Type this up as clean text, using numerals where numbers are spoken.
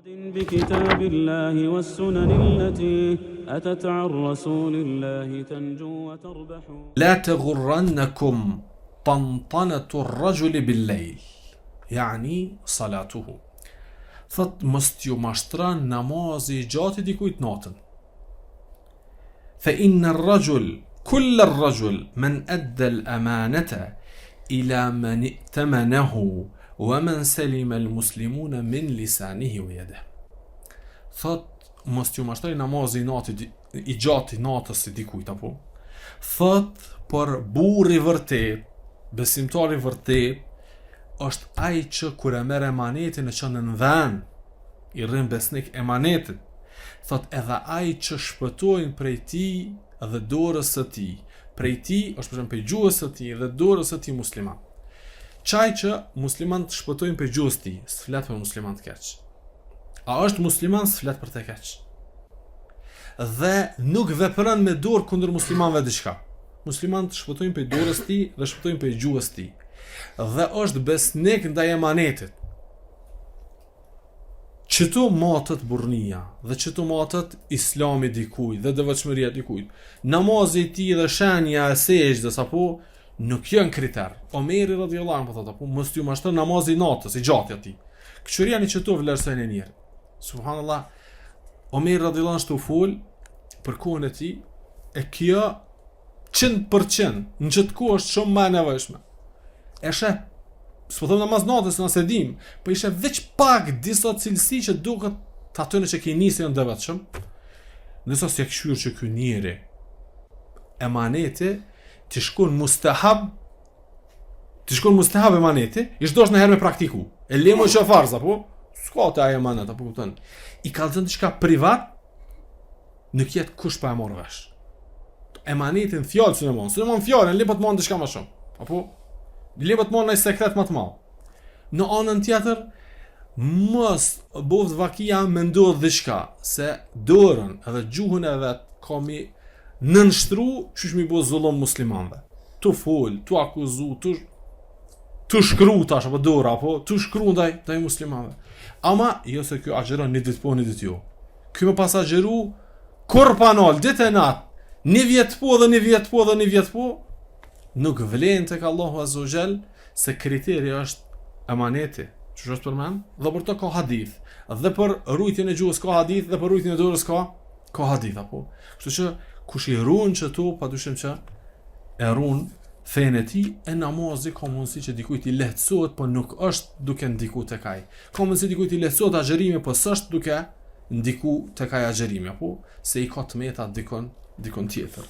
بكتاب الله والسنن التي أتت عن رسول الله تنجو وتربح. لا تغرنكم طنطنة الرجل بالليل يعني صلاته. Thot mos t'ju mashtron namazi I gjatë dikujt natën. فإن الرجل كل الرجل من أدى الأمانة إلى من ائتمنه ومن سلم المسلمون من لسانه ويده. Thot mos t'ju mashtroj namazi I gjatë natës I dikujt apo. Thot por burri vërtet, besimtari vërtet është ai që kur e merr emanetin e çon në vend, I rrin besnik emanetit. Thot edhe ai që shpëtojnë prej tij dhe dorës së tij. Prej tij është për shembull prej gjuhës së tij dhe dorës së tij musliman. Çaj që muslimanët shpëtojnë prej gjuhës tij, s'flet për musliman të keq. A është musliman s'flet për të keq. Dhe nuk vepron me dorë kundër muslimanëve diçka. Muslimanët shpëtojnë prej dorës tij dhe shpëtojnë prej gjuhës tij. Dhe është besnik ndaj emanetit. Qëto matët burnia dhe qëto matët islami dikujt dhe devotshmëria dikujt. Namazi I tij dhe shenja e sejdës apo nuk janë kriter. Omeri radhiyallahu anhu thotë apo mos t'ju mashtron namazi I natës I gjatë atij. Këqëria në qëto vlerësojnë e njerë. Subhanallah. Omeri radhiyallahu anhu fol për kohën e tij e kjo 100% në çdo kohë është shumë më e nevojshme. E sheh, s'po them namaz natës nëse dim, po ishe veç pak disa cilësi që duket të atyre që ke nisë janë devotshëm. Nëse s'e këshyr që ky njeri emaneti ti shkon mustahab emaneti, I shdosh në herë me praktiku. E lemo që farz apo s'ka të ai emanet apo kupton. I kallzon diçka privat, nuk jet kush pa e marrë vesh. Emanetin fjalë s'e fjalën, le po të marrë diçka më shumë. Apo le po të marrë një sekret më të madh. Në anën tjetër, mos bëvë vakia me ndodh diçka se dorën edhe gjuhën e vet ka mi nënshtru qysh mi bëu zullum muslimanëve. Tu fol, tu akuzu, tu shkru tash apo dora apo tu shkru ndaj muslimanëve. Ama jo se ky agjeron një ditë po një ditë jo. Ky më pas agjeru kur panol ditë e natë. Një vjet po dhe një vjet po dhe një vjet po. Nuk vlen tek Allahu Azza wa Jall se kriteri është emaneti. Që është përmend? Dhe për to ka hadith. Dhe për rujtjen e gjuhës ka hadith dhe për rujtjen e dorës ka hadith apo. Kështu që kush I ruan çto, padyshim që e ruan fenë e tij e namazi ka mundësi që dikujt I lehtësohet, po nuk është duke ndiku tek ai. Ka mundësi dikujt I lehtësohet agjerimi, po s'është duke ndiku tek ai agjerimi apo se I ka tmeta dikon tjetër.